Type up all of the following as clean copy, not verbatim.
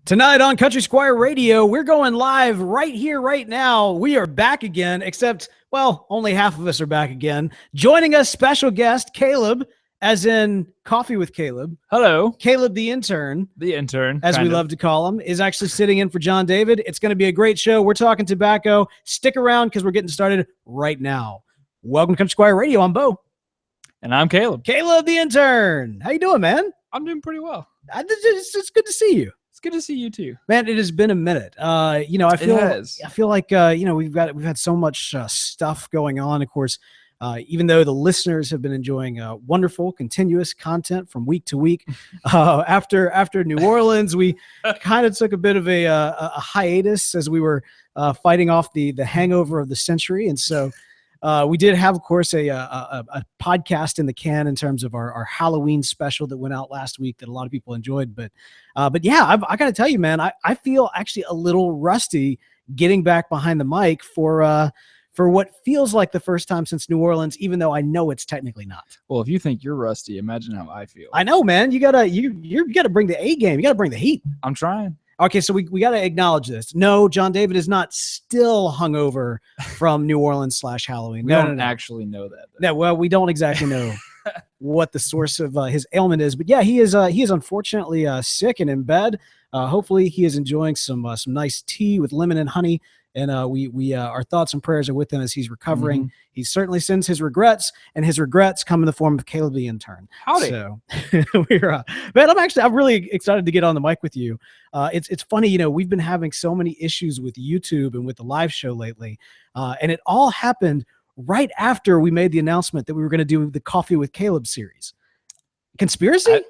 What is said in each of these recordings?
Tonight on Country Squire Radio, we're going live right here, right now. We are back again, except, well, only half of us are back again. Joining us, special guest, Caleb, as in Coffee with Caleb. Hello. Caleb, the intern. The intern. As we love to call him, is actually sitting in for John David. It's going to be a great show. We're talking tobacco. Stick around because we're getting started right now. Welcome to Country Squire Radio. I'm Bo. And I'm Caleb. Caleb, the intern. How you doing, man? I'm doing pretty well. It's good to see you. It's good to see you too, man. It has been a minute. I feel like we've had so much stuff going on. Of course, even though the listeners have been enjoying wonderful, continuous content from week to week, after New Orleans, we kind of took a bit of a hiatus as we were fighting off the hangover of the century, and so. We did have, of course, a podcast in the can in terms of our Halloween special that went out last week that a lot of people enjoyed. But yeah, I got to tell you, man, I feel actually a little rusty getting back behind the mic for what feels like the first time since New Orleans, even though I know it's technically not. Well, if you think you're rusty, imagine how I feel. I know, man. You gotta bring the A game. You gotta bring the heat. I'm trying. Okay, so we got to acknowledge this. No, John David is not still hungover from New Orleans / Halloween. We don't actually know that. No, well, we don't exactly know what the source of his ailment is, but yeah, he is unfortunately sick and in bed. Hopefully, he is enjoying some nice tea with lemon and honey. And we our thoughts and prayers are with him as he's recovering. Mm-hmm. He certainly sends his regrets, and his regrets come in the form of Caleb the intern. Howdy. So we're man, I'm really excited to get on the mic with you. It's funny, we've been having so many issues with YouTube and with the live show lately, and it all happened right after we made the announcement that we were going to do the Coffee with Caleb series. Conspiracy?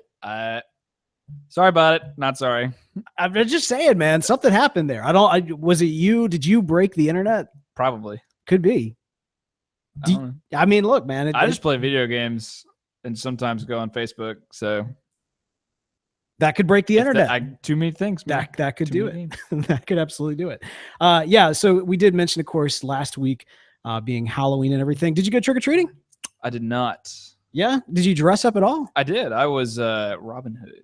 Sorry about it. Not sorry. I'm just saying, man, something happened there. Was it you? Did you break the internet? Probably. Could be. I mean, look, man. I just play video games and sometimes go on Facebook. So that could break the internet. Too many things, man. That could do it. That could absolutely do it. Yeah. So we did mention, of course, last week being Halloween and everything. Did you go trick-or-treating? I did not. Yeah. Did you dress up at all? I did. I was Robin Hood.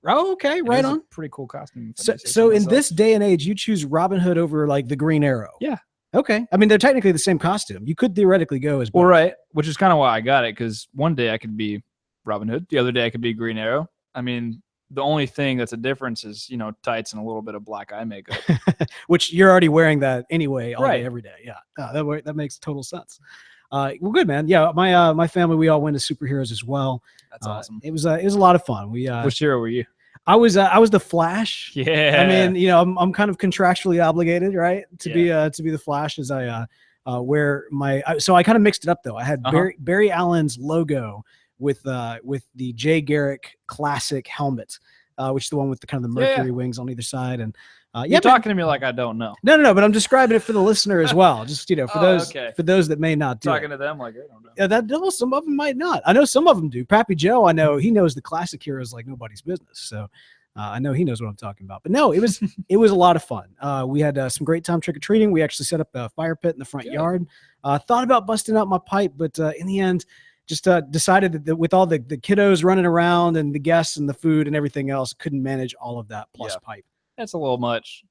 Oh, okay. Right on. Pretty cool costume. So in this day and age, you choose Robin Hood over like the Green Arrow. Yeah. Okay. I mean, they're technically the same costume. You could theoretically go as both. Well, right. Which is kind of why I got it, because one day I could be Robin Hood. The other day I could be Green Arrow. I mean, the only thing that's a difference is, tights and a little bit of black eye makeup. Which you're already wearing that anyway all day, every day. Yeah. That makes total sense. Well, good, man. Yeah, my family, we all went as superheroes as well. That's awesome. It was a lot of fun. Which hero were you? I was the Flash. Yeah. I mean, I'm kind of contractually obligated, right, to be the Flash as I wear my. So I kind of mixed it up though. I had Barry Allen's logo with the Jay Garrick classic helmet, which is the one with the kind of the Mercury wings on either side, and. You're talking to me like I don't know. No, but I'm describing it for the listener as well. Just for those that may not do. Talking to them like I don't know. Yeah, some of them might not. I know some of them do. Pappy Joe, I know he knows the classic heroes like nobody's business. So I know he knows what I'm talking about. But no, it was a lot of fun. We had some great time trick or treating. We actually set up a fire pit in the front yard. Thought about busting out my pipe, but in the end, just decided that with all the kiddos running around and the guests and the food and everything else, couldn't manage all of that plus pipe. That's a little much.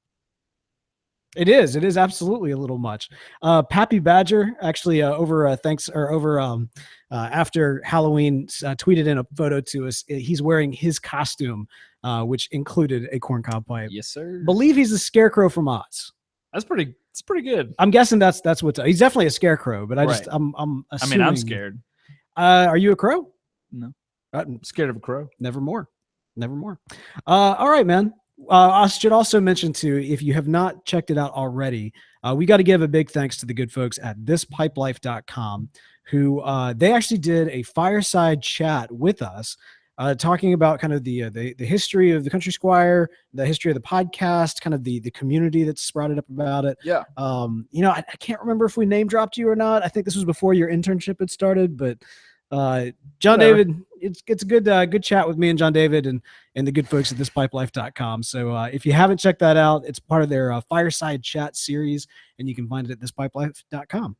It is absolutely a little much. Pappy Badger actually after Halloween tweeted in a photo to us. He's wearing his costume, which included a corncob pipe. Yes, sir. Believe he's a scarecrow from Oz. It's pretty good. I'm guessing that's what's. He's definitely a scarecrow, but I'm assuming. I mean, I'm scared. Are you a crow? No, I'm scared of a crow. Nevermore. All right, man. I should also mention too, if you have not checked it out already, we got to give a big thanks to the good folks at thispipelife.com who they actually did a fireside chat with us talking about kind of the history of the Country Squire, the history of the podcast, kind of the community that's sprouted up about it. Yeah. I can't remember if we name dropped you or not. I think this was before your internship had started, but John David, it's a good chat with me and John David and the good folks at thispipelife.com. So if you haven't checked that out, it's part of their fireside chat series, and you can find it at thispipelife.com.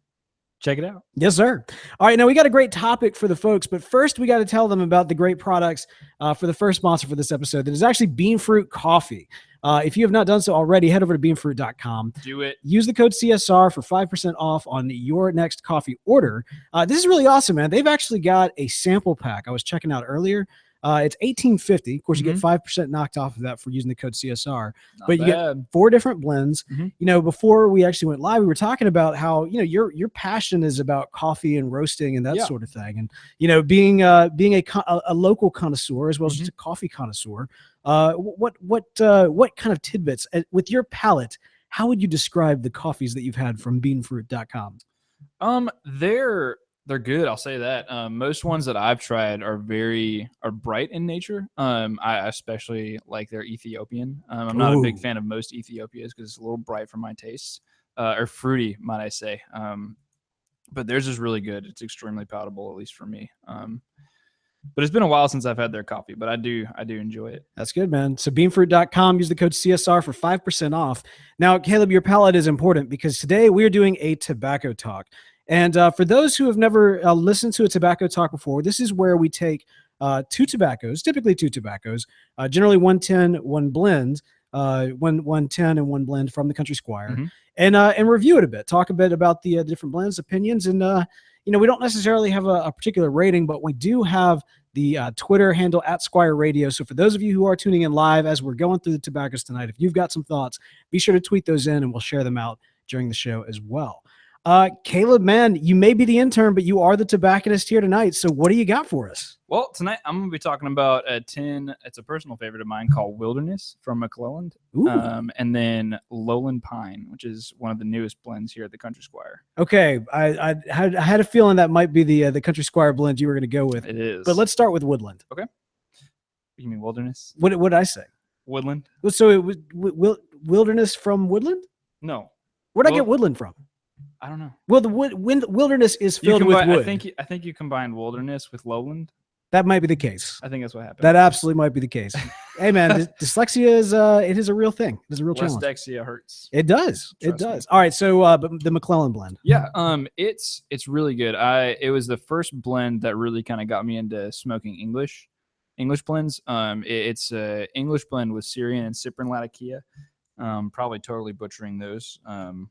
Check it out. Yes, sir. All right. Now we got a great topic for the folks, but first we got to tell them about the great products for the first sponsor for this episode. That is actually Bean Fruit Coffee. If you have not done so already, head over to beanfruit.com. Do it. Use the code CSR for 5% off on your next coffee order. This is really awesome, man. They've actually got a sample pack I was checking out earlier. It's $18.50. Of course, you get 5% knocked off of that for using the code CSR. But you get 4 different blends. Before we actually went live, we were talking about how your passion is about coffee and roasting and that sort of thing, and being a local connoisseur as well as just a coffee connoisseur. What kind of tidbits with your palate? How would you describe the coffees that you've had from beanfruit.com? They're good. I'll say that. Most ones that I've tried are bright in nature. I especially like their Ethiopian. I'm not a big fan of most Ethiopias because it's a little bright for my tastes, or fruity, might I say. But theirs is really good. It's extremely palatable, at least for me. But it's been a while since I've had their coffee, but I do enjoy it. That's good, man. So beanfruit.com, use the code CSR for 5% off. Now, Caleb, your palate is important because today we are doing a tobacco talk. And for those who have never listened to a tobacco talk before, this is where we take 2 tobaccos, typically 2 tobaccos, generally 110, 1 blend, 110 and 1 blend from the Country Squire, and review it a bit, talk a bit about the different blends, opinions, and we don't necessarily have a particular rating, but we do have the Twitter handle @Squire Radio. So for those of you who are tuning in live as we're going through the tobaccos tonight, if you've got some thoughts, be sure to tweet those in, and we'll share them out during the show as well. Caleb, man, you may be the intern, but you are the tobacconist here tonight. So what do you got for us? Well, tonight I'm going to be talking about a tin. It's a personal favorite of mine called Wilderness from McClelland. And then Lowland Pine, which is one of the newest blends here at the Country Squire. Okay. I had a feeling that might be the Country Squire blend you were going to go with. It is. But let's start with Woodland. Okay. You mean Wilderness? What did I say? Woodland. So it was Wilderness from Woodland? No. Where'd I get Woodland from? I don't know. Well, the wilderness is filled with wood. I think you combined wilderness with lowland. That might be the case. I think that's what happened. That absolutely might be the case. Hey, man, dyslexia is it is a real thing. It is a real challenge. Dyslexia hurts. It does. It does. All right. So but the McClelland blend. Yeah. It's really good. It was the first blend that really kind of got me into smoking English blends. It's a English blend with Syrian and Cypern Latakia. Probably totally butchering those. I'm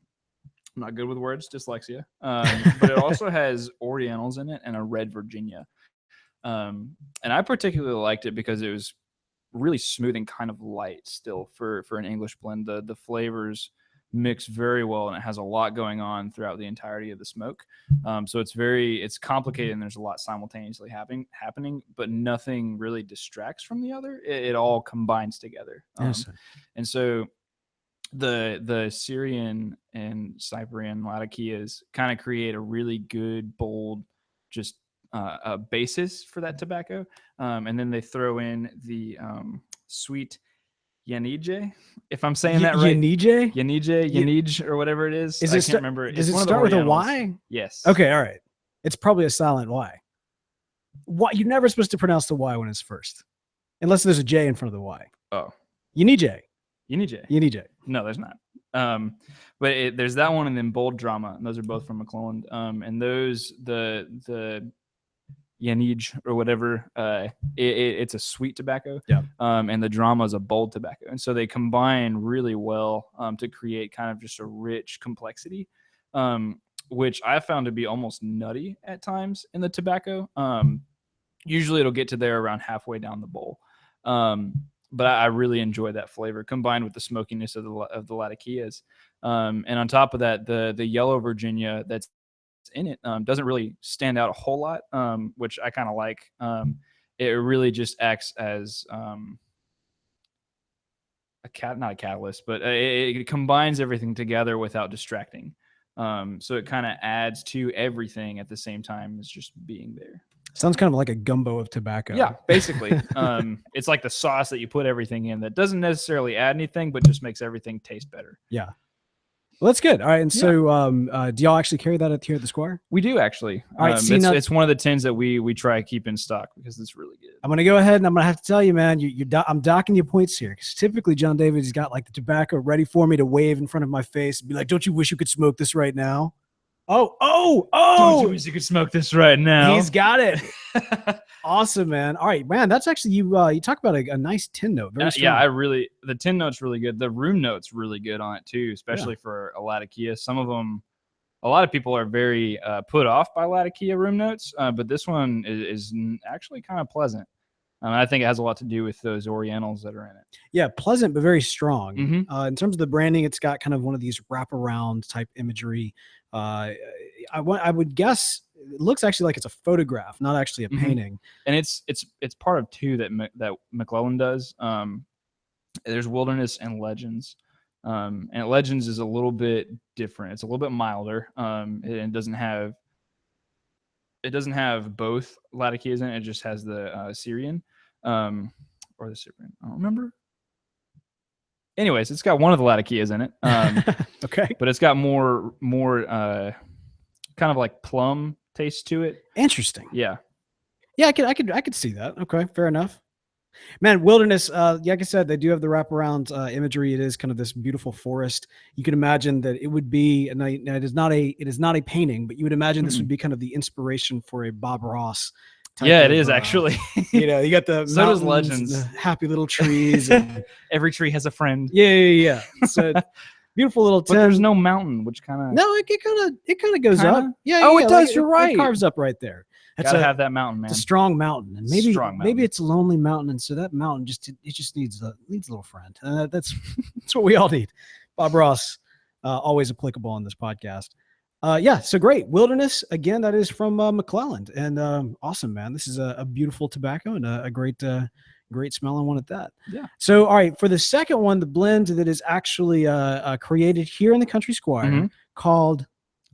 not good with words, dyslexia. But it also has Orientals in it and a Red Virginia. And I particularly liked it because it was really smooth and kind of light still for an English blend. The flavors mix very well, and it has a lot going on throughout the entirety of the smoke. So it's complicated, and there's a lot simultaneously happening, but nothing really distracts from the other. It all combines together. And so the Syrian and Cyprian Latakias kind of create a really good, bold, just a basis for that tobacco. And then they throw in the sweet Yanije, if I'm saying that right. Yanije, or whatever it is. I can't remember. Does it start with a Y? Yes. Okay, all right. It's probably a silent Y. You're never supposed to pronounce the Y when it's first, unless there's a J in front of the Y. Oh. Yanije. No, there's not. But there's that one, and then Bold Drama, and those are both from McClelland. And those the Yanij or whatever, it's a sweet tobacco. Yeah. And the Drama is a bold tobacco, and so they combine really well to create kind of just a rich complexity, which I found to be almost nutty at times in the tobacco. Usually it'll get to there around halfway down the bowl. But I really enjoy that flavor combined with the smokiness of the Latakias. And on top of that, the yellow Virginia that's in it doesn't really stand out a whole lot, which I kind of like. It really just acts as not a catalyst, but it combines everything together without distracting. So it kind of adds to everything at the same time as just being there. Sounds kind of like a gumbo of tobacco. Yeah, basically. It's like the sauce that you put everything in that doesn't necessarily add anything, but just makes everything taste better. Yeah. Well, that's good. All right. And so do y'all actually carry that here at the Squire? We do, actually. All right. It's one of the tins that we try to keep in stock because it's really good. I'm going to go ahead and I'm going to have to tell you, man, I'm docking you points here because typically John David has got like the tobacco ready for me to wave in front of my face and be like, don't you wish you could smoke this right now? Don't tell me you could smoke this right now. He's got it. Awesome, man. All right, man. That's actually you talk about a nice tin note. Very strong. Yeah, the tin note's really good. The room note's really good on it too, especially for a Latakia. Some of them, a lot of people are very put off by Latakia room notes, but this one is actually kind of pleasant. I think it has a lot to do with those Orientals that are in it. Yeah, pleasant but very strong. Mm-hmm. In terms of the branding, it's got kind of one of these wraparound type imagery. I would guess it looks actually like it's a photograph, not actually a painting. And it's part of two that McClelland does. There's Wilderness and Legends. And Legends is a little bit different. It's a little bit milder. It doesn't have both Latakias in it. It just has the Syrian. Or the Syrian. I don't remember. Anyways, it's got one of the Latakias in it. Okay. But it's got more kind of like plum taste to it. Interesting. Yeah. Yeah, I could see that. Okay, fair enough. Man, Wilderness, like I said, they do have the wraparound imagery. It is kind of this beautiful forest. You can imagine that it would be, and it is not a painting, but you would imagine this would be kind of the inspiration for a Bob Ross. Yeah, it is actually. You got the so does Legends, the happy little trees. And, every tree has a friend. Yeah. So beautiful little tin. But there's no mountain, which kind of it kind of goes up. Yeah. Oh, it does. You're right. It carves up right there. Gotta have that mountain, man. It's a strong mountain, and maybe it's a lonely mountain, and so that mountain just needs a little friend. That's what we all need. Bob Ross, always applicable on this podcast. So great. Wilderness, again, that is from McClelland, and awesome, man. This is a beautiful tobacco and a great smelling one at that. Yeah. So, all right, for the second one, the blend that is actually created here in the Country Squire called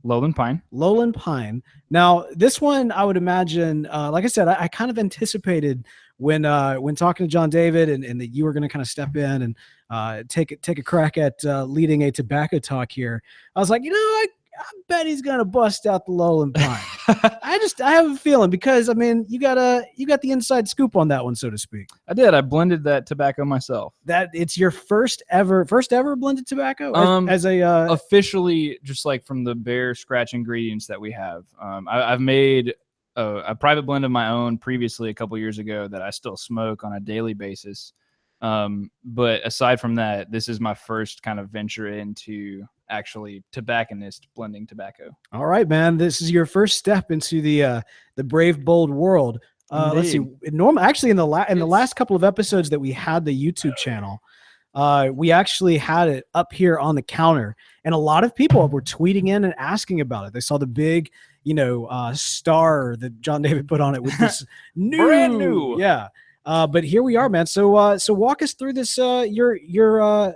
Lowland Pine. Lowland Pine. Now, this one, I would imagine, like I said, I kind of anticipated when talking to John David and that you were going to kind of step in and take a crack at leading a tobacco talk here. I was like, I bet he's gonna bust out the Lowland Pine. I have a feeling, because I mean, you got the inside scoop on that one, so to speak. I did. I blended that tobacco myself. That it's your first ever blended tobacco as a officially, just like from the bare scratch ingredients that we have. I've made a private blend of my own previously a couple years ago that I still smoke on a daily basis. But aside from that, this is my first kind of venture into actually tobacconist blending tobacco. All right, man. This is your first step into the brave, bold world. Let's see. Actually, in the last couple of episodes that we had the YouTube channel, we actually had it up here on the counter, and a lot of people were tweeting in and asking about it. They saw the big, star that John David put on it with this brand new. Yeah. But here we are, man. So walk us through this, your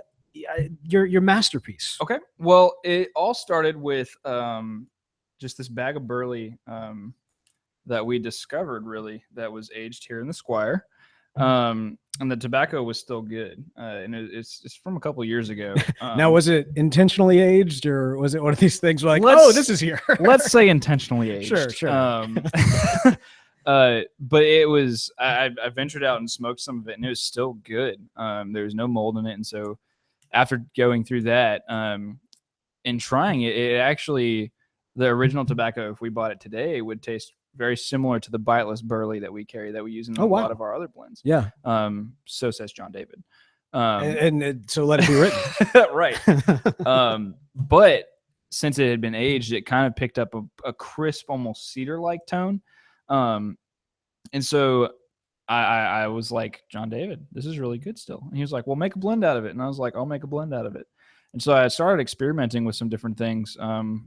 masterpiece. Okay. Well, it all started with just this bag of burley that we discovered, really, that was aged here in the Squire. And the tobacco was still good. And it's from a couple of years ago. Now, was it intentionally aged, or was it one of these things where this is here? Let's say intentionally aged. Sure. But it was, I ventured out and smoked some of it, and it was still good. There was no mold in it. And so after going through that and trying it actually, the original tobacco, if we bought it today, would taste very similar to the biteless burley that we carry, that we use in a lot of our other blends. Yeah. So says John David. And so let it be written. Right. But since it had been aged, it kind of picked up a crisp, almost cedar-like tone. And so I was like, John David, this is really good still. And he was like, well, make a blend out of it. And I was like, I'll make a blend out of it. And so I started experimenting with some different things,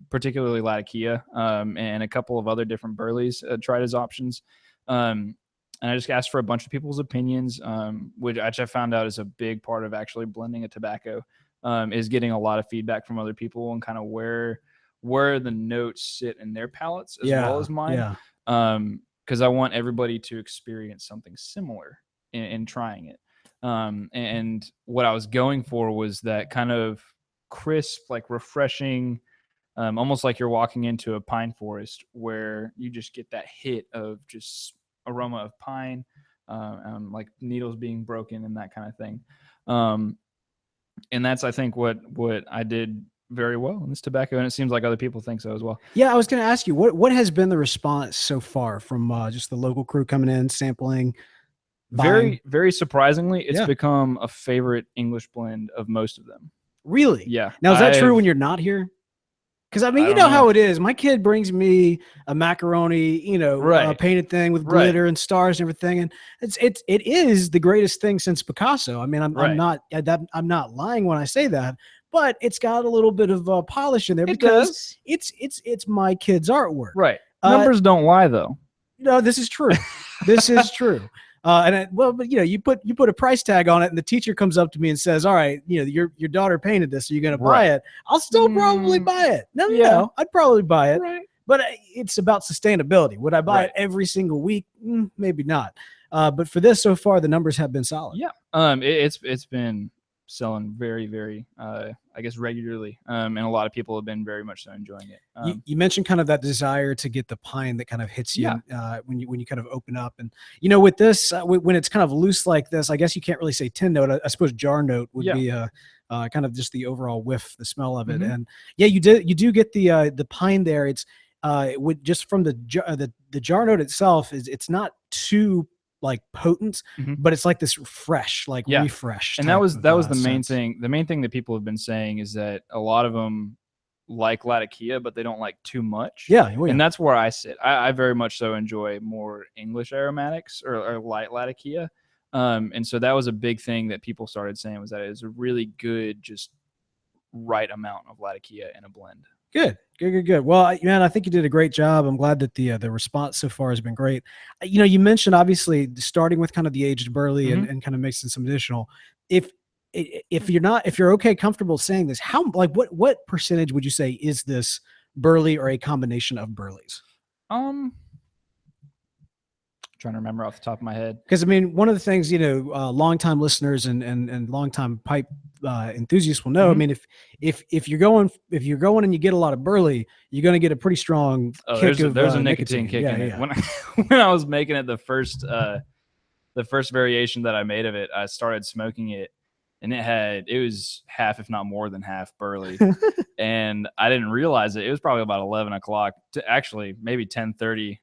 particularly Latakia, and a couple of other different burleys, tried as options. And I just asked for a bunch of people's opinions, which I found out is a big part of actually blending a tobacco, is getting a lot of feedback from other people and kind of where the notes sit in their palates as well as mine. Yeah. Because I want everybody to experience something similar in trying it. And what I was going for was that kind of crisp, like refreshing, almost like you're walking into a pine forest where you just get that hit of just aroma of pine, like needles being broken and that kind of thing. And that's, I think, what I did very well in this tobacco, and it seems like other people think so as well. Yeah, I was going to ask you, what has been the response so far from just the local crew coming in, sampling? Very, very surprisingly, it's become a favorite English blend of most of them. Really? Yeah. Now, is that true when you're not here? Because I mean, you know how it is. My kid brings me a macaroni, painted thing with glitter and stars and everything, and it is the greatest thing since Picasso. I mean, I'm not lying when I say that, but it's got a little bit of polish in there because it's my kid's artwork. Right. Numbers don't lie, though. No, this is true. This is true. But you put a price tag on it, and the teacher comes up to me and says, "All right, your daughter painted this. Are you going to buy it?" I'll still probably buy it. No, I'd probably buy it. Right. But it's about sustainability. Would I buy it every single week? Maybe not. But for this, so far, the numbers have been solid. Yeah. It's been selling very, very, I guess, regularly. And a lot of people have been very much so enjoying it. You mentioned kind of that desire to get the pine that kind of hits you when you kind of open up. And, with this, when it's kind of loose like this, I guess you can't really say tin note. I suppose jar note would be kind of just the overall whiff, the smell of it. And you do get the pine there. It's just from the jar note itself it's not too like potent, but it's like this fresh, like refreshed. And that was the main thing. The main thing that people have been saying is that a lot of them like Latakia, but they don't like too much. And that's where I sit. I very much so enjoy more English aromatics or light Latakia. And so that was a big thing that people started saying, was that it was a really good, just right amount of Latakia in a blend. Good. Well, man, I think you did a great job. I'm glad that the response so far has been great. You mentioned obviously starting with kind of the aged burley and kind of mixing some additional. If you're okay, comfortable saying this, what percentage would you say is this burley or a combination of burleys? Trying to remember off the top of my head, because I mean, one of the things longtime listeners and longtime pipe enthusiasts will know. I mean, if you're going and you get a lot of burley, you're going to get a pretty strong kick. There's a nicotine kick in it. When I was making it, the first variation that I made of it, I started smoking it, and it was half, if not more than half, burley, and I didn't realize it. It was probably about 11 o'clock to actually maybe 10:30.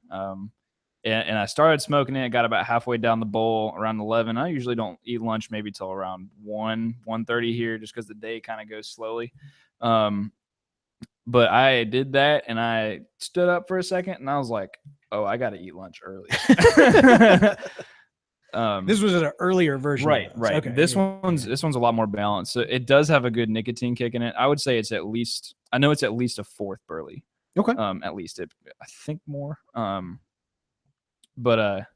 And I started smoking it. I got about halfway down the bowl around 11. I usually don't eat lunch maybe till around 1:30 here, just because the day kind of goes slowly. But I did that, and I stood up for a second, and I was like, "Oh, I got to eat lunch early." This was an earlier version, right? Okay. This one's a lot more balanced. So it does have a good nicotine kick in it. I would say it's at least a fourth burley. Okay. At least I think more. But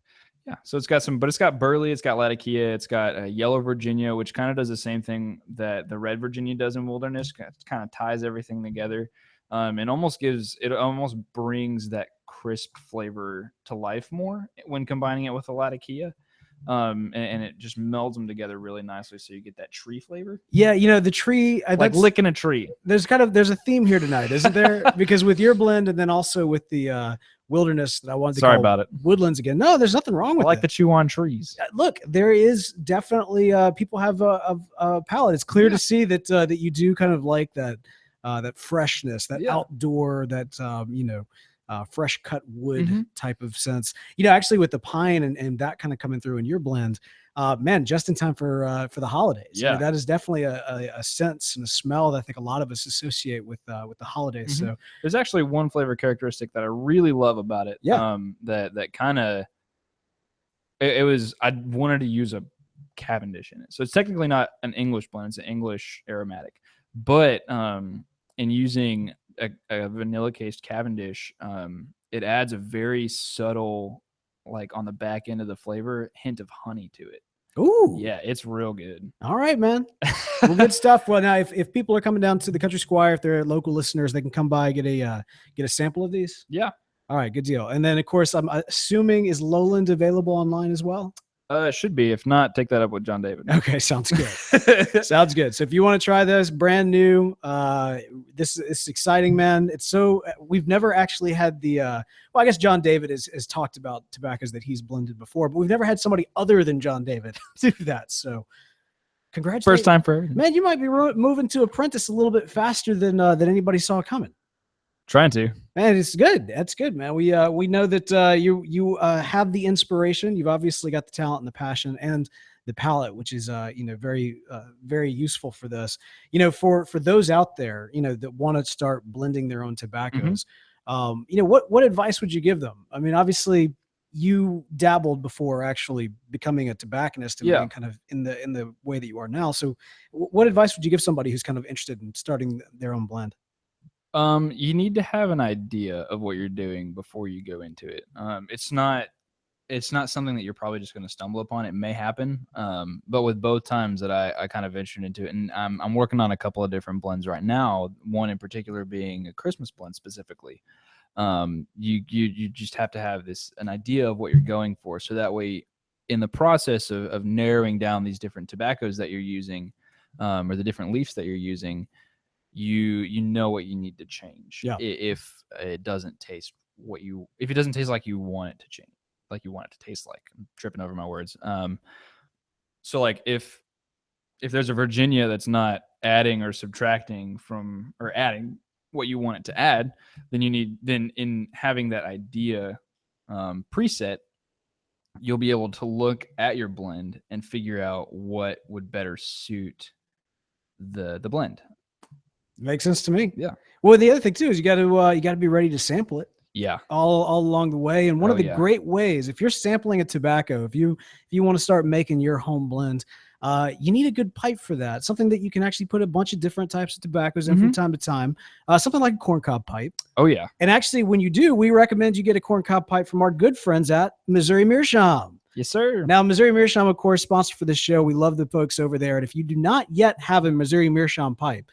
so it's got burley, it's got Latakia, it's got yellow Virginia, which kind of does the same thing that the red Virginia does in wilderness. Kind of ties everything together, and almost brings that crisp flavor to life more when combining it with the Latakia. And it just melds them together really nicely, so you get that tree flavor. Yeah, the tree, like licking a tree. There's a theme here tonight, isn't there? Because with your blend, and then also with the wilderness that I wanted to call woodlands again. No, there's nothing wrong with it. I like to chew on trees. Look, there is definitely people have a palate. It's clear to see that you do kind of like that freshness, that outdoor, that fresh cut wood type of sense. Actually with the pine and that kind of coming through in your blend, man, just in time for the holidays. Yeah, that is definitely a sense and a smell that I think a lot of us associate with the holidays. So there's actually one flavor characteristic that I really love about it. That kind of it was, I wanted to use a Cavendish in it, so it's technically not an English blend; it's an English aromatic. But in using a vanilla cased Cavendish, it adds a very subtle, like on the back end of the flavor, hint of honey to it. Ooh, yeah, it's real good. All right, man. Well, good stuff. Well, now if people are coming down to the Country Squire, if they're local listeners, they can come by, get a sample of these. Yeah. All right, good deal. And then of course, I'm assuming, is Lowland available online as well? It should be. If not, take that up with John David. Okay, sounds good. Sounds good. So if you want to try this, brand new, this is exciting, man. It's so, we've never actually had the, well, I guess John David has talked about tobaccos that he's blended before, but we've never had somebody other than John David do that. So Congratulations. First time for everything. Man, you might be moving to apprentice a little bit faster than anybody saw coming. Trying to. Man, it's good. That's good, man. We know that you have the inspiration. You've obviously got the talent and the passion and the palate, which is very very useful for this. For those out there, that want to start blending their own tobaccos. What advice would you give them? I mean, obviously you dabbled before actually becoming a tobacconist and being kind of in the way that you are now. So what advice would you give somebody who's kind of interested in starting their own blend? You need to have an idea of what you're doing before you go into it. It's not something that you're probably just going to stumble upon. It may happen. But with both times that I kind of ventured into it, and I'm working on a couple of different blends right now, one in particular being a Christmas blend specifically. You just have to have an idea of what you're going for. So that way in the process of narrowing down these different tobaccos that you're using, or the different leaves that you're using, you know what you need to change. If it doesn't taste like you want it to change, like you want it to taste like. I'm tripping over my words. So like if there's a Virginia that's not adding or subtracting from, or adding what you want it to add, then in having that idea preset, you'll be able to look at your blend and figure out what would better suit the blend. Makes sense to me. Yeah. Well, the other thing too is you got to be ready to sample it. Yeah. All along the way. And one of the great ways, if you're sampling a tobacco, if you want to start making your home blend, you need a good pipe for that. Something that you can actually put a bunch of different types of tobaccos in from time to time. Something like a corncob pipe. Oh yeah. And actually, when you do, we recommend you get a corncob pipe from our good friends at Missouri Meerschaum. Yes, sir. Now, Missouri Meerschaum, of course, sponsor for this show. We love the folks over there. And if you do not yet have a Missouri Meerschaum pipe,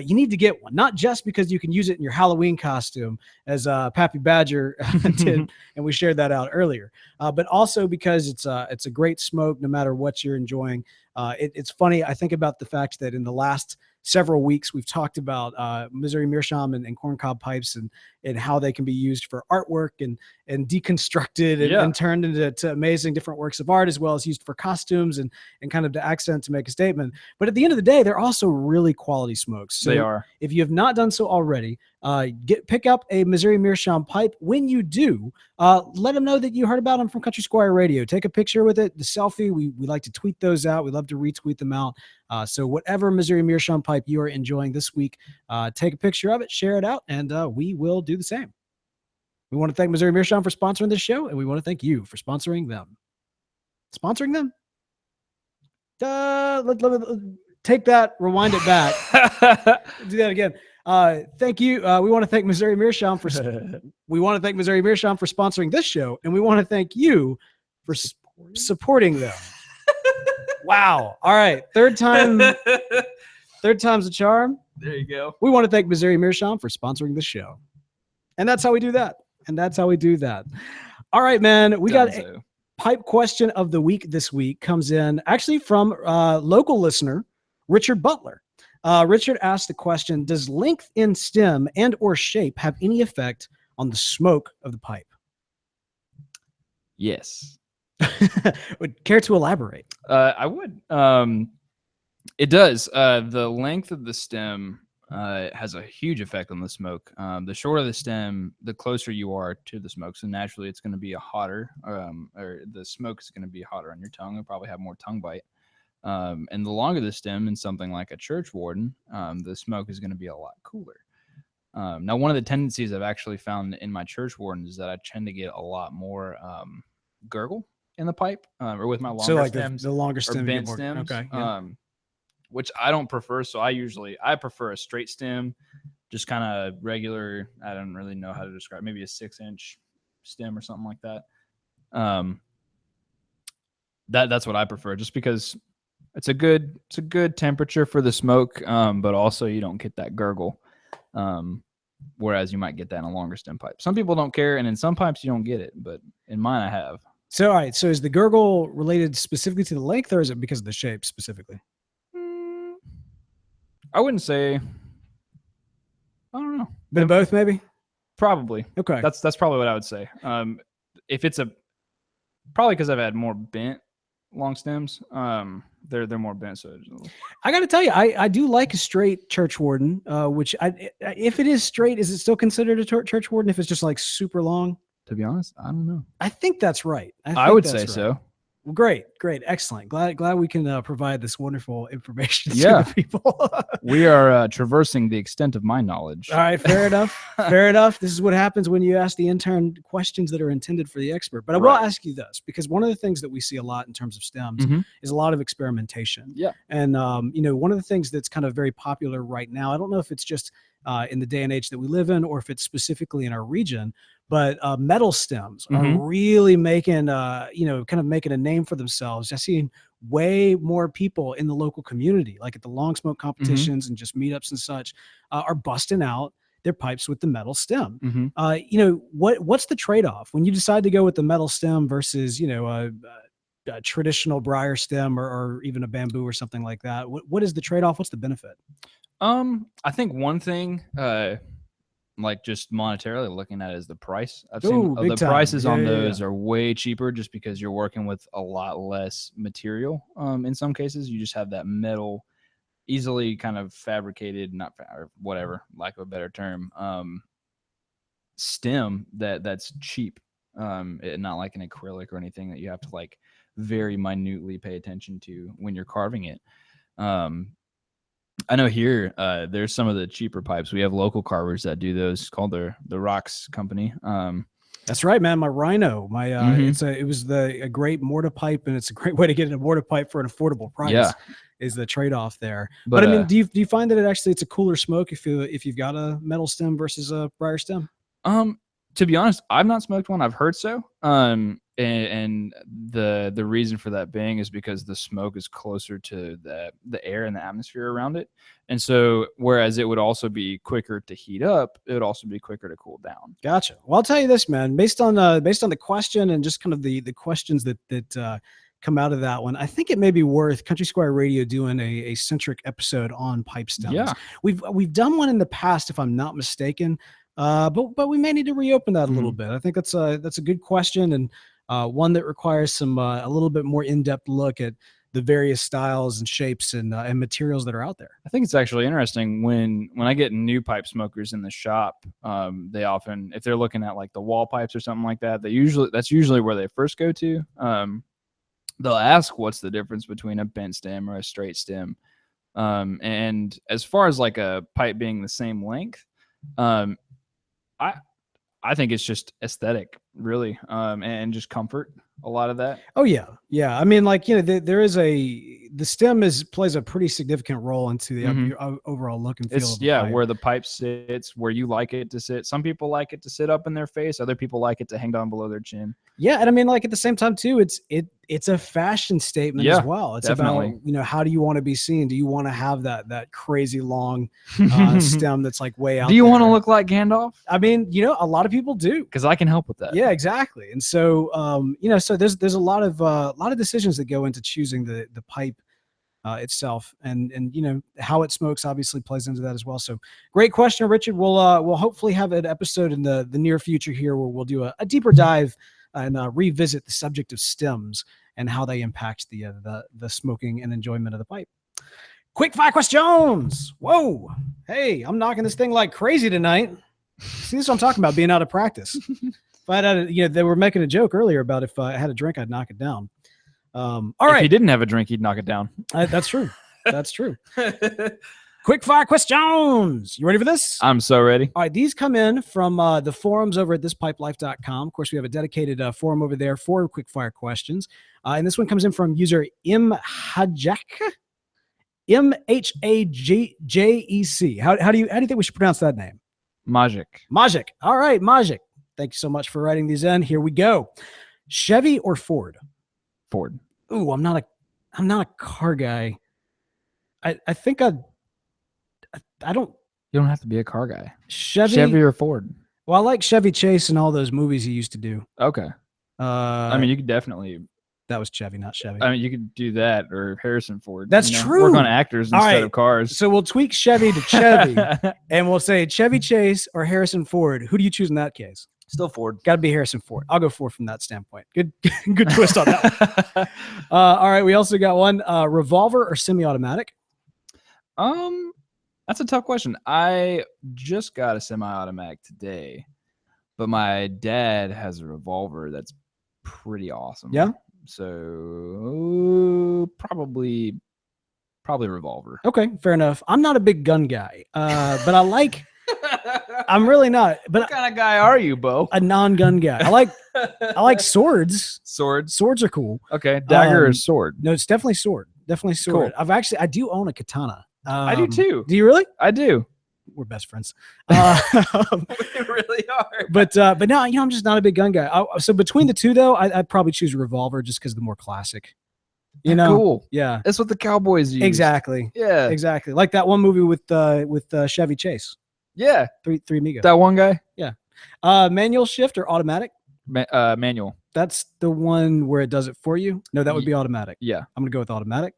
you need to get one, not just because you can use it in your Halloween costume, as Pappy Badger did, and we shared that out earlier, but also because it's a great smoke no matter what you're enjoying. It's funny. I think about the fact that in the last several weeks, we've talked about Missouri Meerschaum and corncob pipes and how they can be used for artwork and deconstructed and turned into amazing different works of art, as well as used for costumes and kind of to accent to make a statement. But at the end of the day, they're also really quality smokes. So they are. If you have not done so already, pick up a Missouri Meerschaum pipe. When you do, let them know that you heard about them from Country Squire Radio. Take a picture with it, the selfie. We like to tweet those out. We love to retweet them out. So whatever Missouri Meerschaum pipe you are enjoying this week, take a picture of it, share it out, and we will do the same. We want to thank Missouri Meerschaum for sponsoring this show, and we want to thank you for sponsoring them. Sponsoring them? Let take that, rewind it back. Do that again. Thank you. We want to thank Missouri Meerschaum for sponsoring this show, and we want to thank you for supporting them. Wow. All right. Third time's a charm. There you go. We want to thank Missouri Meerschaum for sponsoring this show. And that's how we do that. All right, man. We got a pipe question of the week this week. Comes in actually from local listener, Richard Butler. Richard asked the question, does length in stem and or shape have any effect on the smoke of the pipe? Yes. Would care to elaborate? I would. It does. The length of the stem has a huge effect on the smoke. The shorter the stem, the closer you are to the smoke. So naturally, it's going to be or the smoke is going to be hotter on your tongue. It'll probably have more tongue bite. And the longer the stem in something like a church warden, the smoke is going to be a lot cooler. Now, one of the tendencies I've actually found in my church wardens is that I tend to get a lot more gurgle in the pipe, or with my longer stems. The longer stem, or bent stems. Okay. Yeah. Which I don't prefer. So I prefer a straight stem, just kind of regular. I don't really know how to describe. Maybe a 6-inch stem or something like that. That's what I prefer, just because it's a good temperature for the smoke, but also you don't get that gurgle. Whereas you might get that in a longer stem pipe. Some people don't care, and in some pipes you don't get it, but in mine I have. So, all right. So is the gurgle related specifically to the length, or is it because of the shape specifically? I wouldn't say. I don't know. Been both, maybe? Probably. Okay. That's probably what I would say. If it's probably because I've had more bent long stems. They're more bent. So I got to tell you, I do like a straight church warden. Which if it is straight, is it still considered a church warden if it's just like super long? To be honest, I don't know. I think that's right. I would say so. Well, great, excellent. Glad we can provide this wonderful information to the people. We are traversing the extent of my knowledge. All right, fair enough. Fair enough. This is what happens when you ask the intern questions that are intended for the expert. But I will ask you this, because one of the things that we see a lot in terms of stems is a lot of experimentation. Yeah. And one of the things that's kind of very popular right now, I don't know if it's just in the day and age that we live in, or if it's specifically in our region, but metal stems are really making, kind of making a name for themselves. I've seen way more people in the local community, like at the long smoke competitions and just meetups and such, are busting out their pipes with the metal stem. What's the trade-off when you decide to go with the metal stem versus, a traditional briar stem or even a bamboo or something like that? What is the trade-off? What's the benefit? I think one thing, like just monetarily looking at it, is the price. I've seen the prices on those are way cheaper just because you're working with a lot less material. In some cases, you just have that metal, easily kind of fabricated, or whatever, lack of a better term, stem that's cheap. Not like an acrylic or anything that you have to like very minutely pay attention to when you're carving it. I know here there's some of the cheaper pipes. We have local carvers that do those, called the Rocks Company. That's right, man. My Rhino, it was a great mortar pipe, and it's a great way to get a mortar pipe for an affordable price. Yeah, is the trade-off there. But I mean, do you find that it's a cooler smoke if you've got a metal stem versus a briar stem? To be honest, I've not smoked one. I've heard so. And the reason for that being is because the smoke is closer to the air and the atmosphere around it. And so whereas it would also be quicker to heat up, it would also be quicker to cool down. Gotcha. Well, I'll tell you this, man, based on the question and just kind of the questions that come out of that one, I think it may be worth Country Squire Radio doing a centric episode on pipe stems. Yeah. We've done one in the past, if I'm not mistaken. But we may need to reopen that a little bit. I think that's a good question, and one that requires some a little bit more in-depth look at the various styles and shapes and materials that are out there. I think it's actually interesting when I get new pipe smokers in the shop. They often, if they're looking at like the wall pipes or something like that, that's usually where they first go to. They'll ask what's the difference between a bent stem or a straight stem, and as far as like a pipe being the same length, I think it's just aesthetic, really, and just comfort. A lot of that. Oh yeah. I mean, like, the stem plays a pretty significant role into the overall look and feel. Where the pipe sits, where you like it to sit. Some people like it to sit up in their face. Other people like it to hang down below their chin. Yeah, and I mean, like, at the same time too, it's a fashion statement as well. It's definitely about, how do you want to be seen? Do you want to have that crazy long stem that's like way out? Do you want to look like Gandalf? I mean, a lot of people do, because I can help with that. Yeah, exactly. And so, so there's a lot of decisions that go into choosing the pipe itself, and how it smokes obviously plays into that as well. So great question, Richard. We'll hopefully have an episode in the near future here where we'll do a deeper dive and revisit the subject of stems and how they impact the smoking and enjoyment of the pipe. Quickfire questions. Whoa. Hey, I'm knocking this thing like crazy tonight. See, this is what I'm talking about, being out of practice. If I had they were making a joke earlier about if I had a drink, I'd knock it down. All right. If he didn't have a drink, he'd knock it down. That's true. That's true. Quick fire questions. You ready for this? I'm so ready. All right. These come in from the forums over at thispipelife.com. Of course, we have a dedicated forum over there for quick fire questions. And this one comes in from user Mhajek. Mhajek. How do you think we should pronounce that name? Majik. All right, Majik. Thank you so much for writing these in. Here we go. Chevy or Ford? Ford. Ooh, I'm not a car guy. I think I don't. You don't have to be a car guy. Chevy or Ford? Well, I like Chevy Chase and all those movies he used to do. Okay. I mean, you could definitely. That was Chevy, not Chevy. I mean, you could do that, or Harrison Ford. That's true. Work on actors instead of cars. So we'll tweak Chevy to Chevy, and we'll say Chevy Chase or Harrison Ford. Who do you choose in that case? Still Ford. Got to be Harrison Ford. I'll go Ford from that standpoint. Good twist on that. All right, we also got one revolver or semi-automatic. That's a tough question. I just got a semi-automatic today, but my dad has a revolver that's pretty awesome. Yeah. So probably revolver. Okay, fair enough. I'm not a big gun guy, but I like. I'm really not. But what kind of guy are you, Bo? A non-gun guy. I like swords. Swords are cool. Okay, dagger or sword? No, it's definitely sword. Definitely sword. Cool. I do own a katana. I do too. Do you really? I do. We're best friends. We really are. But no, I'm just not a big gun guy. So between the two, though, I'd probably choose a revolver just because the more classic. Cool. Yeah, that's what the cowboys use. Exactly. Yeah, exactly. Like that one movie with Chevy Chase. Yeah, Three Amigos. That one guy. Yeah. Manual shift or automatic? Manual. That's the one where it does it for you. No, that would be automatic. Yeah, I'm gonna go with automatic.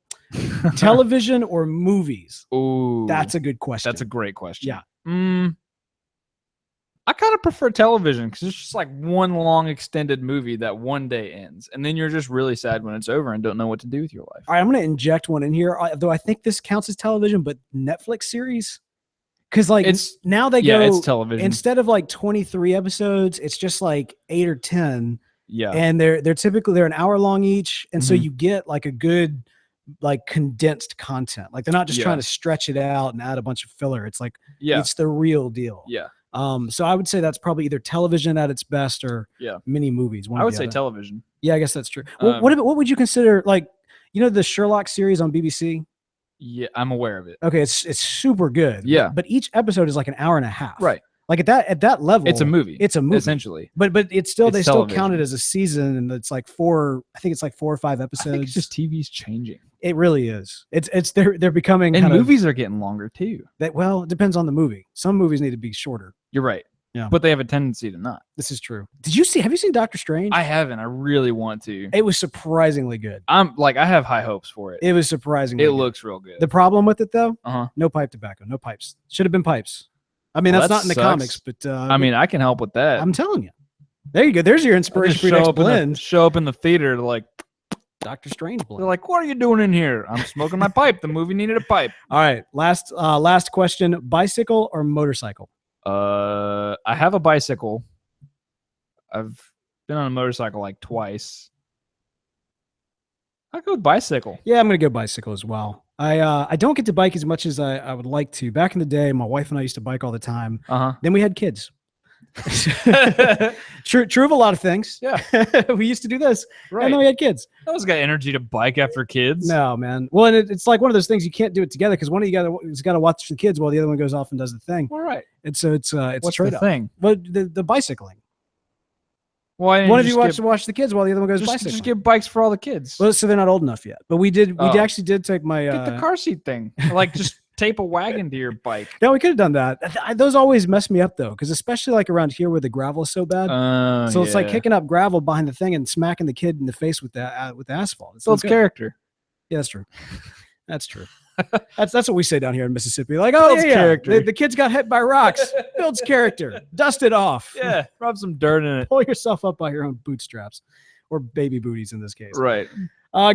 Television or movies? Ooh, that's a good question. That's a great question. Yeah. I kind of prefer television because it's just like one long extended movie that one day ends, and then you're just really sad when it's over and don't know what to do with your life. All right, I'm gonna inject one in here, though I think this counts as television, but Netflix series. Because like now they go, it's television. Instead of like 23 episodes, it's just like 8 or 10. Yeah, and they're typically an hour long each, and so you get like a good like condensed content. Like they're not just trying to stretch it out and add a bunch of filler. It's like it's the real deal. Yeah. So I would say that's probably either television at its best or mini movies. I would say television. Yeah, I guess that's true. Well, what would you consider, like, the Sherlock series on BBC? Yeah, I'm aware of it. Okay, it's super good. Yeah, but each episode is like an hour and a half. Right. Like at that level, it's a movie. It's a movie essentially. But they still count it as a season, and it's like 4 or 5 episodes. I think it's just TV's changing. It really is. They're becoming, and movies are getting longer too. Well, it depends on the movie. Some movies need to be shorter. You're right. Yeah, but they have a tendency to not. This is true. Have you seen Doctor Strange? I haven't. I really want to. It was surprisingly good. I have high hopes for it. It was surprisingly good. It looks real good. The problem with it, though, no pipe tobacco, no pipes. Should have been pipes. I mean, that's not in the comics, but I mean, I can help with that. I'm telling you. There you go. There's your inspiration for your next blend. Show up in the theater like Doctor Strange blend. They're like, "What are you doing in here?" I'm smoking my pipe. The movie needed a pipe. All right. Last question: bicycle or motorcycle? I have a bicycle. I've been on a motorcycle like twice. I'll go with bicycle. Yeah, I'm gonna go bicycle as well. I don't get to bike as much as I would like to. Back in the day, my wife and I used to bike all the time. Then we had kids. True of a lot of things. Yeah. We used to do this. Right. And then we had kids. I always got energy to bike after kids. No, man. Well, and it's like one of those things you can't do it together because one of you has got to watch the kids while the other one goes off and does the thing. All right. And so it's what's trade the thing? But the bicycling. Why one of you watch the kids while the other one goes bicycling? Just get bikes for all the kids. Well, so they're not old enough yet. But we actually did take my get the car seat thing. Like just tape a wagon to your bike. Yeah, we could have done that. Those always mess me up though, because especially like around here where the gravel is so bad. So it's like kicking up gravel behind the thing and smacking the kid in the face with the asphalt. It's character. Yeah, that's true. That's true. That's what we say down here in Mississippi. Like, oh yeah, character. The kids got hit by rocks. Builds character. Dust it off. Yeah, rub some dirt in it. Pull yourself up by your own bootstraps, or baby booties in this case. Right.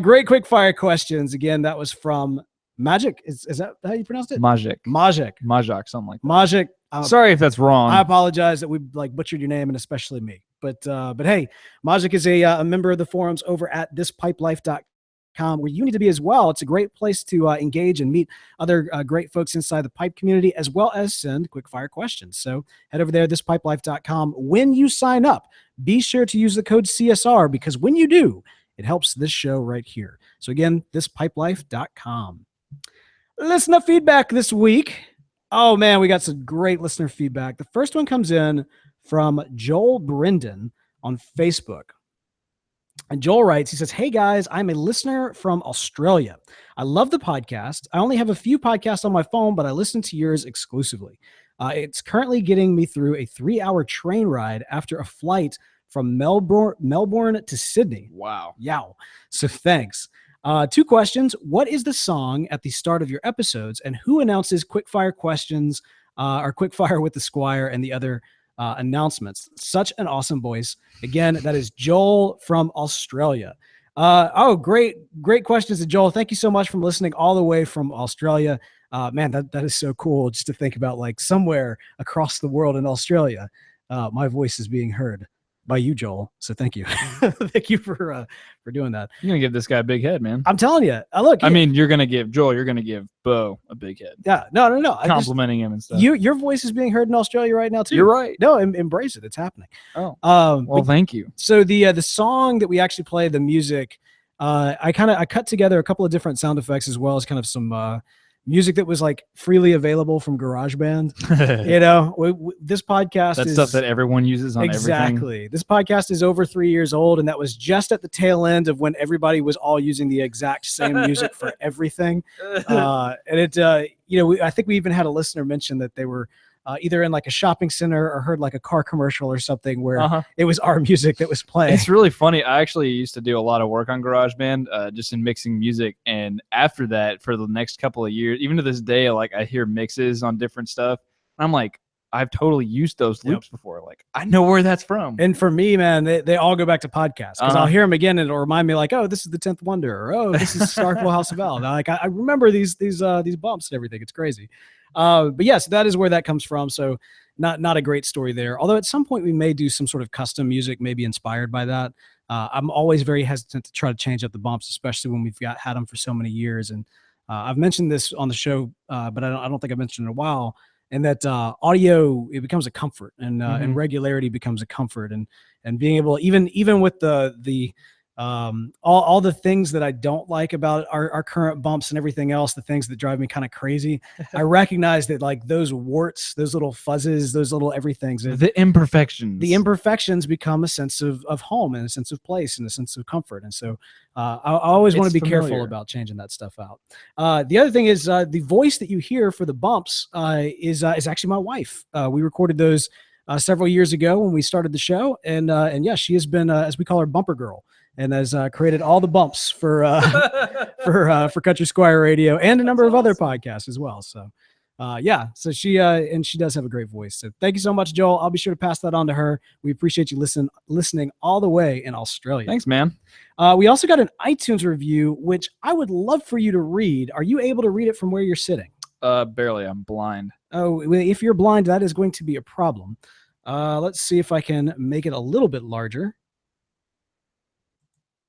Great quick fire questions. Again, that was from Magic. Is that how you pronounced it? Majik, something like that. Majik. Sorry if that's wrong. I apologize that we butchered your name, and especially me. But hey, Majik is a member of the forums over at thispipelife.com, where you need to be as well. It's a great place to engage and meet other great folks inside the pipe community, as well as send quick fire questions. So head over there, thispipelife.com. When you sign up, be sure to use the code CSR, because when you do, it helps this show right here. So again, thispipelife.com. Listener feedback this week. Oh man, we got some great listener feedback. The first one comes in from Joel Brendan on Facebook. And Joel writes, he says, "Hey guys, I'm a listener from Australia. I love the podcast. I only have a few podcasts on my phone, but I listen to yours exclusively. It's currently getting me through a 3-hour train ride after a flight from Melbourne to Sydney." Wow. Yow. So thanks. 2 questions. What is the song at the start of your episodes, and who announces quickfire questions or quickfire with the Squire and the other announcements. Such an awesome voice. Again, that is Joel from Australia. Great questions to Joel. Thank you so much for listening all the way from Australia. Man, that is so cool just to think about, like, somewhere across the world in Australia, my voice is being heard by you, Joel. So thank you. Thank you for doing that. You're going to give this guy a big head, man. I'm telling you. You're going to give Joel, you're going to give Bo a big head. Yeah. No. Complimenting him and stuff. Your voice is being heard in Australia right now too. You're right. No, embrace it. It's happening. Oh. Well, thank you. So the song that we actually play, the music, I cut together a couple of different sound effects as well as kind of some music that was like freely available from GarageBand. This podcast is stuff that everyone uses on everything. Exactly. This podcast is over 3 years old, and that was just at the tail end of when everybody was all using the exact same music for everything. I think we even had a listener mention that they were either in like a shopping center or heard like a car commercial or something where it was our music that was playing. It's really funny. I actually used to do a lot of work on GarageBand, just in mixing music. And after that, for the next couple of years, even to this day, like I hear mixes on different stuff. I'm like, I've totally used those loops before. Like, I know where that's from. And for me, man, they all go back to podcasts because I'll hear them again and it'll remind me like, oh, this is the 10th Wonder, or oh, this is Starkville House of L. Now, like I remember these bumps and everything. It's crazy. But yes, that is where that comes from. So not a great story there. Although at some point we may do some sort of custom music, maybe inspired by that. I'm always very hesitant to try to change up the bumps, especially when we've had them for so many years. And I've mentioned this on the show, but I don't think I've mentioned it in a while. And that audio, it becomes a comfort, and regularity becomes a comfort, and being able, even with the all the things that I don't like about our current bumps and everything else, the things that drive me kind of crazy, I recognize that like those warts, those little fuzzes, those little everythings, the imperfections become a sense of home and a sense of place and a sense of comfort. And so I always want to be careful about changing that stuff out. The other thing is the voice that you hear for the bumps is actually my wife. We recorded those several years ago when we started the show, and yeah, she has been, as we call her, bumper girl, and has created all the bumps for Country Squire Radio and a number of other podcasts as well. So so she does have a great voice. So thank you so much, Joel. I'll be sure to pass that on to her. We appreciate you listening all the way in Australia. Thanks, man. We also got an iTunes review, which I would love for you to read. Are you able to read it from where you're sitting? Barely. I'm blind. Oh, if you're blind, that is going to be a problem. Let's see if I can make it a little bit larger.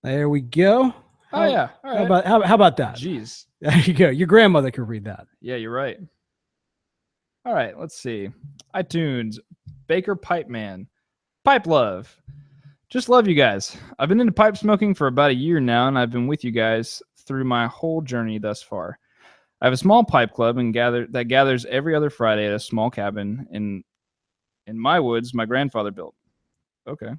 There we go. Oh, yeah. All right. How about that? Jeez. There you go. Your grandmother could read that. Yeah, you're right. All right, let's see. iTunes, Baker Pipe Man. Pipe love. Just love you guys. I've been into pipe smoking for about a year now, and I've been with you guys through my whole journey thus far. I have a small pipe club that gathers every other Friday at a small cabin in my woods my grandfather built. Okay.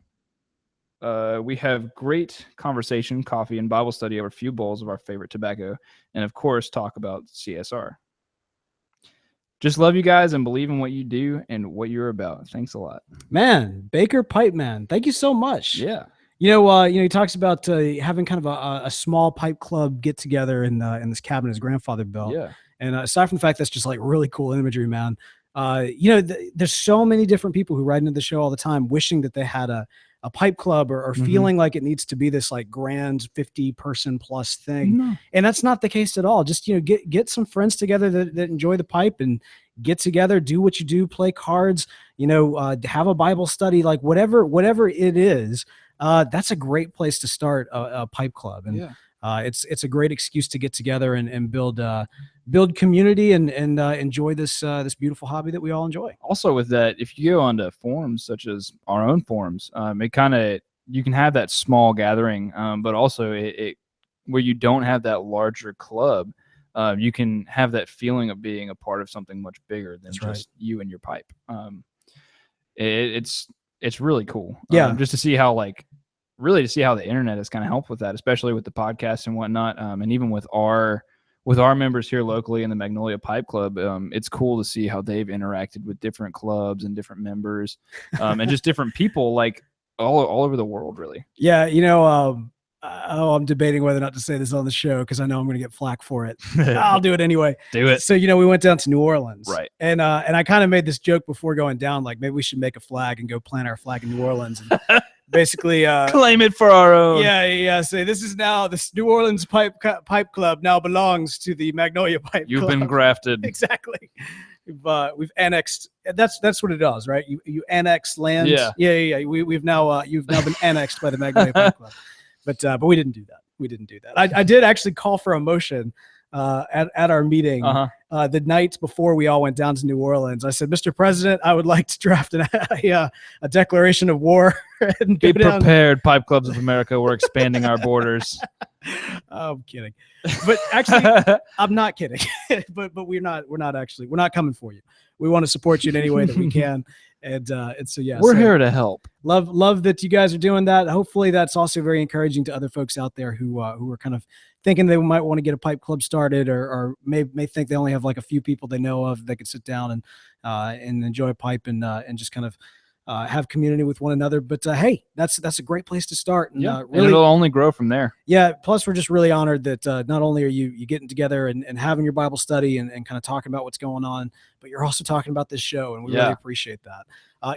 We have great conversation, coffee, and Bible study over a few bowls of our favorite tobacco, and of course, talk about CSR. Just love you guys and believe in what you do and what you're about. Thanks a lot, man. Baker Pipe Man, thank you so much. Yeah. He talks about having kind of a small pipe club get together in this cabin his grandfather built. Yeah. And aside from the fact that's just like really cool imagery, man. There's so many different people who write into the show all the time, wishing that they had a pipe club or feeling like it needs to be this like grand 50-person plus thing. No. And that's not the case at all. Just, get some friends together that enjoy the pipe and get together, do what you do, play cards, have a Bible study, like whatever it is. That's a great place to start a pipe club. And it's a great excuse to get together and build community and enjoy this beautiful hobby that we all enjoy. Also with that, if you go onto forums such as our own forums, you can have that small gathering, but also it where you don't have that larger club, you can have that feeling of being a part of something much bigger than just you and your pipe. It's really cool. Just to see how the internet has kind of helped with that, especially with the podcast and whatnot. And even with our members here locally in the Magnolia Pipe Club, it's cool to see how they've interacted with different clubs and different members, and just different people like all over the world, really. Yeah. I'm debating whether or not to say this on the show because I know I'm going to get flack for it. I'll do it anyway. Do it. So, we went down to New Orleans. Right. And I kind of made this joke before going down, like maybe we should make a flag and go plant our flag in New Orleans and basically claim it for our own. Yeah. Say this is now this New Orleans Pipe Club now belongs to the Magnolia Pipe You've Club. been grafted. Exactly. We've annexed. That's what it does, right? You annex land. Yeah. We've now you've now been annexed by the Magnolia Pipe Club. But we didn't do that. We didn't do that. I did actually call for a motion at our meeting the night before we all went down to New Orleans. I said, Mr. President, I would like to draft a declaration of war. And be prepared, Pipe Clubs of America. We're expanding our borders. I'm kidding, but actually, I'm not kidding. but we're not coming for you. We want to support you in any way that we can. And so yeah, we're here to help. Love that you guys are doing that. Hopefully that's also very encouraging to other folks out there who are kind of thinking they might want to get a pipe club started or may think they only have like a few people they know of that could sit down and enjoy a pipe and just kind of have community with one another. But hey, that's a great place to start. And, really, and it'll only grow from there. Yeah. Plus, we're just really honored that not only are you getting together and having your Bible study and kind of talking about what's going on, but you're also talking about this show, and we really appreciate that.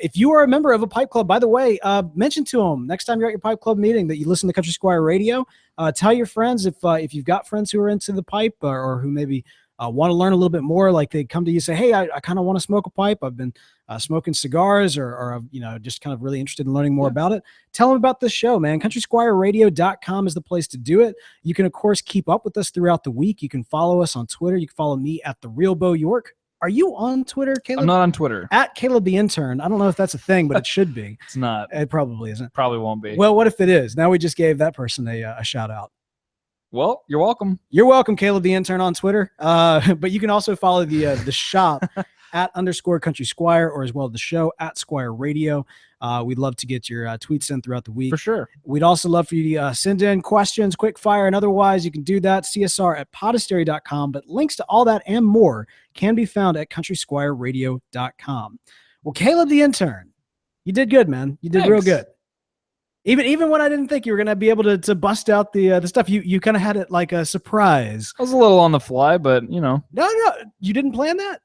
If you are a member of a pipe club, by the way, mention to them next time you're at your pipe club meeting that you listen to Country Squire Radio. Tell your friends if you've got friends who are into the pipe or who maybe want to learn a little bit more, like they come to you and say, hey, I kind of want to smoke a pipe. I've been smoking cigars or just kind of really interested in learning more about it. Tell them about this show, man. CountrySquireRadio.com is the place to do it. You can, of course, keep up with us throughout the week. You can follow us on Twitter. You can follow me at The Real Bo York. Are you on Twitter, Caleb? I'm not on Twitter. At Caleb the Intern. I don't know if that's a thing, but it should be. It's not. It probably isn't. Probably won't be. Well, what if it is? Now we just gave that person a shout out. Well, you're welcome. You're welcome, Caleb the Intern on Twitter. But you can also follow the shop at _Country Squire, or as well the show at Squire Radio. We'd love to get your tweets in throughout the week. For sure. We'd also love for you to send in questions, quick fire, and otherwise you can do that. CSR at podastery.com. But links to all that and more can be found at countrysquireradio.com. Well, Caleb the Intern, you did good, man. You did real good. Even when I didn't think you were gonna be able to bust out the stuff, you kind of had it like a surprise. I was a little on the fly, but you know. No, you didn't plan that.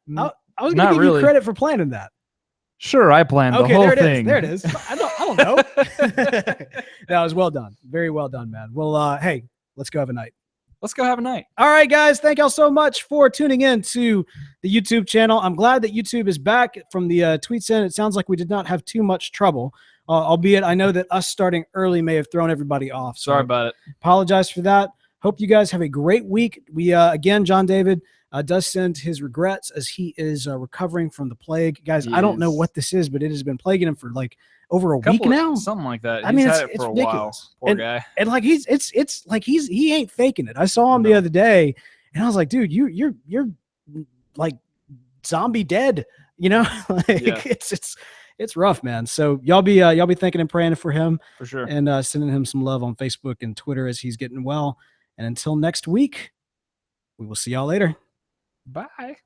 I was gonna give you credit for planning that. Sure, I planned the whole thing. There it is. I don't know. That was well done. Very well done, man. Well, hey, let's go have a night. Let's go have a night. All right, guys. Thank y'all so much for tuning in to the YouTube channel. I'm glad that YouTube is back from the tweets in. It sounds like we did not have too much trouble. Albeit I know that us starting early may have thrown everybody off. So sorry about it. Apologize for that. Hope you guys have a great week. We again, John David does send his regrets as he is recovering from the plague. Guys, I don't know what this is, but it has been plaguing him for like over a week now. Something like that. I mean, had it it's for ridiculous. A while. Poor guy. And like it's like he ain't faking it. I saw him the other day, and I was like, dude, you're like zombie dead. You know, like it's rough, man. So y'all be thinking and praying for him for sure, and sending him some love on Facebook and Twitter as he's getting well. And until next week, we will see y'all later. Bye.